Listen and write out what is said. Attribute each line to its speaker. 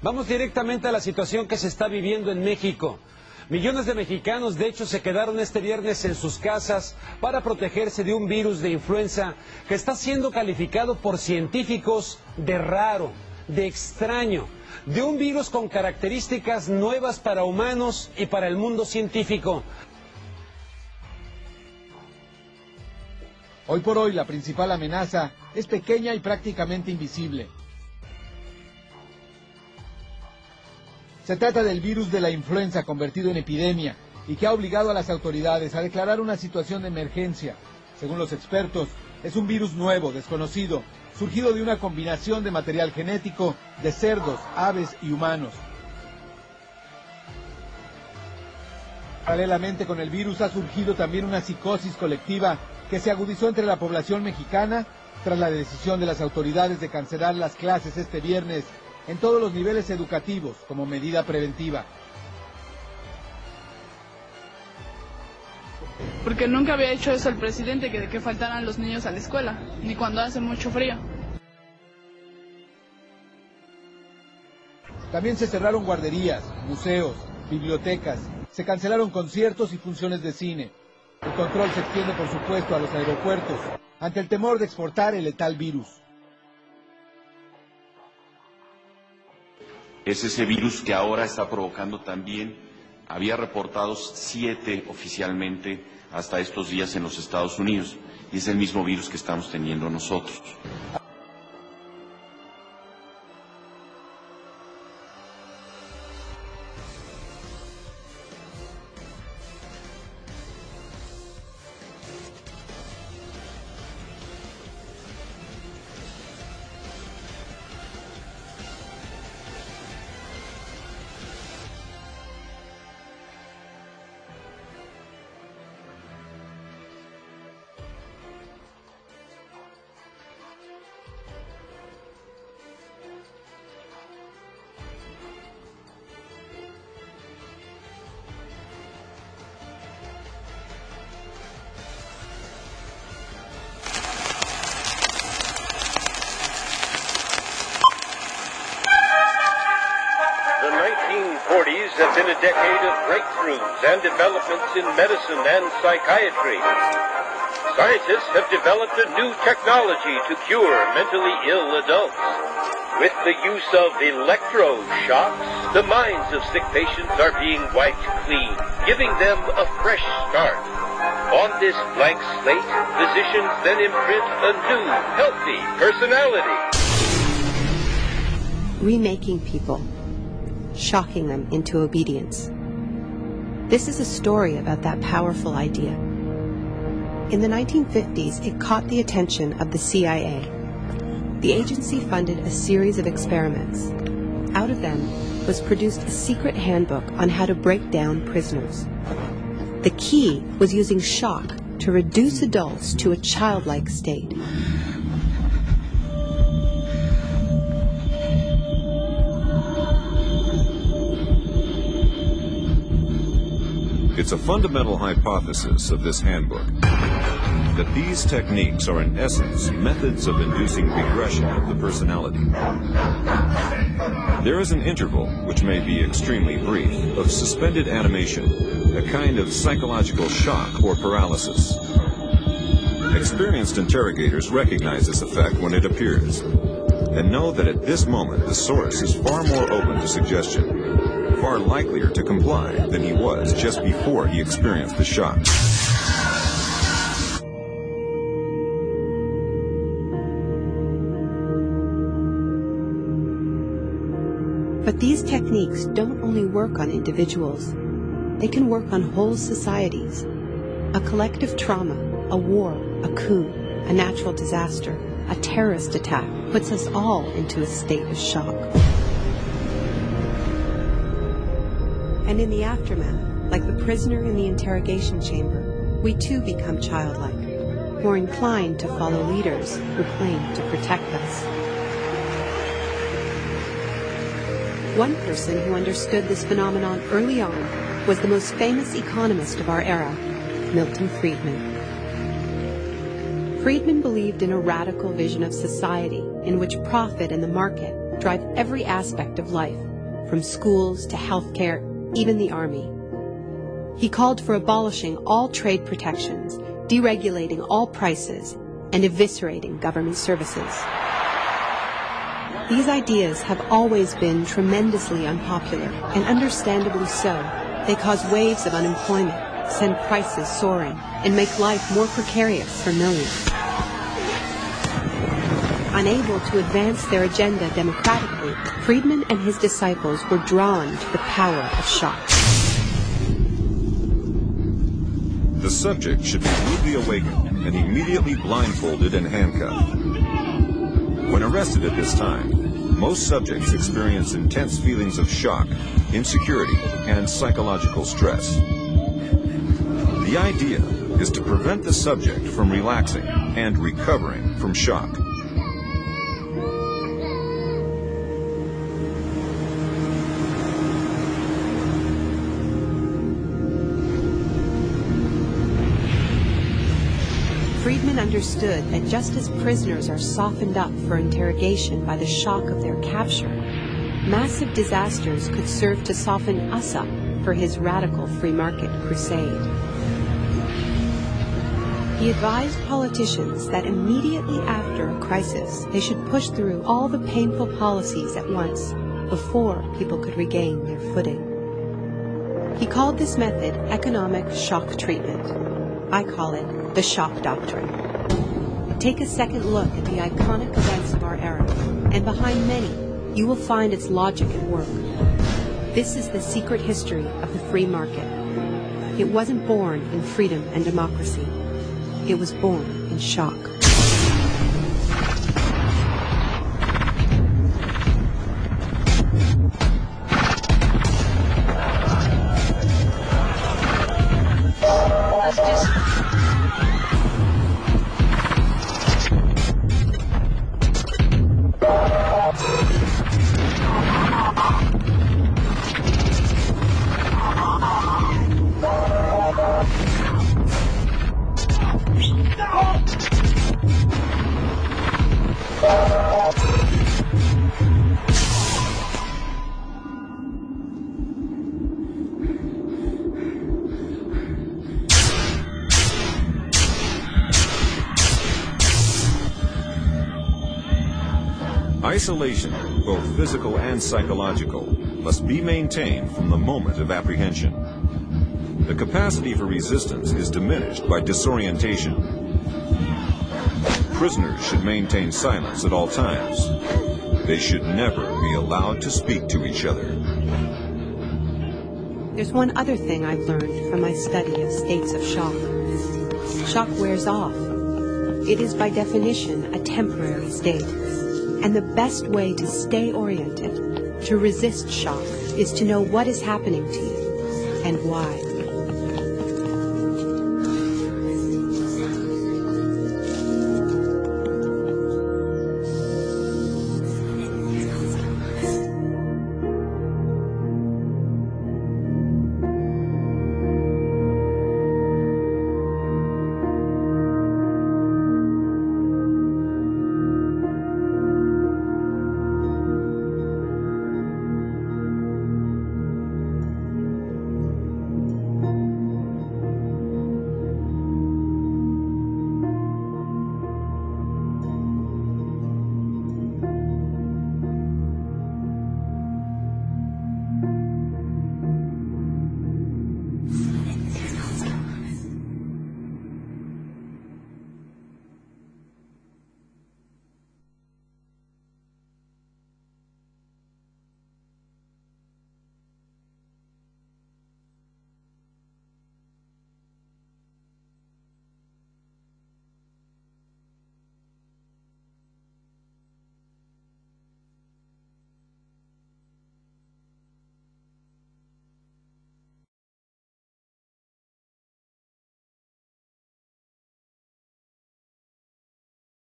Speaker 1: Vamos directamente a la situación que se está viviendo en México. Millones de mexicanos, de hecho, se quedaron este viernes en sus casas para protegerse de un virus de influenza que está siendo calificado por científicos de raro, de extraño, de un virus con características nuevas para humanos y para el mundo científico.
Speaker 2: Hoy por hoy, la principal amenaza es pequeña y prácticamente invisible. Se trata del virus de la influenza convertido en epidemia y que ha obligado a las autoridades a declarar una situación de emergencia. Según los expertos, es un virus nuevo, desconocido, surgido de una combinación de material genético de cerdos, aves y humanos. Paralelamente con el virus ha surgido también una psicosis colectiva que se agudizó entre la población mexicana tras la decisión de las autoridades de cancelar las clases este viernes en todos los niveles educativos como medida preventiva.
Speaker 3: Porque nunca había hecho eso el presidente, que faltaran los niños a la escuela, ni cuando hace mucho frío.
Speaker 2: También se cerraron guarderías, museos, bibliotecas, se cancelaron conciertos y funciones de cine. El control se extiende, por supuesto, a los aeropuertos, ante el temor de exportar el letal virus.
Speaker 4: Es ese virus que ahora está provocando también, había reportados 7 oficialmente hasta estos días en los Estados Unidos, y es el mismo virus que estamos teniendo nosotros.
Speaker 5: The 1940s have been a decade of breakthroughs and developments in medicine and psychiatry. Scientists have developed a new technology to cure mentally ill adults. With the use of electroshocks, the minds of sick patients are being wiped clean, giving them a fresh start. On this blank slate, physicians then imprint a new, healthy personality.
Speaker 6: Remaking people, shocking them into obedience. This is a story about that powerful idea. In the 1950s, it caught the attention of the CIA. The agency funded a series of experiments. Out of them was produced a secret handbook on how to break down prisoners. The key was using shock to reduce adults to a childlike state.
Speaker 7: It's a fundamental hypothesis of this handbook that these techniques are in essence methods of inducing regression of the personality. There is an interval, which may be extremely brief, of suspended animation, a kind of psychological shock or paralysis. Experienced interrogators recognize this effect when it appears, and know that at this moment the source is far more open to suggestion, far likelier to comply than he was just before he experienced the shock.
Speaker 6: But these techniques don't only work on individuals. They can work on whole societies. A collective trauma, a war, a coup, a natural disaster, a terrorist attack puts us all into a state of shock. And in the aftermath, like the prisoner in the interrogation chamber, we too become childlike, more inclined to follow leaders who claim to protect us. One person who understood this phenomenon early on was the most famous economist of our era, Milton Friedman. Friedman believed in a radical vision of society in which profit and the market drive every aspect of life, from schools to healthcare, even the army. He called for abolishing all trade protections, deregulating all prices, and eviscerating government services. These ideas have always been tremendously unpopular, and understandably so. They cause waves of unemployment, send prices soaring, and make life more precarious for millions. Unable to advance their agenda democratically, Friedman and his disciples were drawn to the power of shock.
Speaker 7: The subject should be rudely awakened and immediately blindfolded and handcuffed. When arrested at this time, most subjects experience intense feelings of shock, insecurity, and psychological stress. The idea is to prevent the subject from relaxing and recovering from shock.
Speaker 6: Friedman understood that just as prisoners are softened up for interrogation by the shock of their capture, massive disasters could serve to soften us up for his radical free market crusade. He advised politicians that immediately after a crisis, they should push through all the painful policies at once before people could regain their footing. He called this method economic shock treatment. I call it the shock doctrine. Take a second look at the iconic events of our era, and behind many, you will find its logic at work. This is the secret history of the free market. It wasn't born in freedom and democracy. It was born in shock.
Speaker 7: Isolation, both physical and psychological, must be maintained from the moment of apprehension. The capacity for resistance is diminished by disorientation. Prisoners should maintain silence at all times. They should never be allowed to speak to each other.
Speaker 6: There's one other thing I've learned from my study of states of shock. Shock wears off. It is by definition a temporary state. And the best way to stay oriented, to resist shock, is to know what is happening to you and why.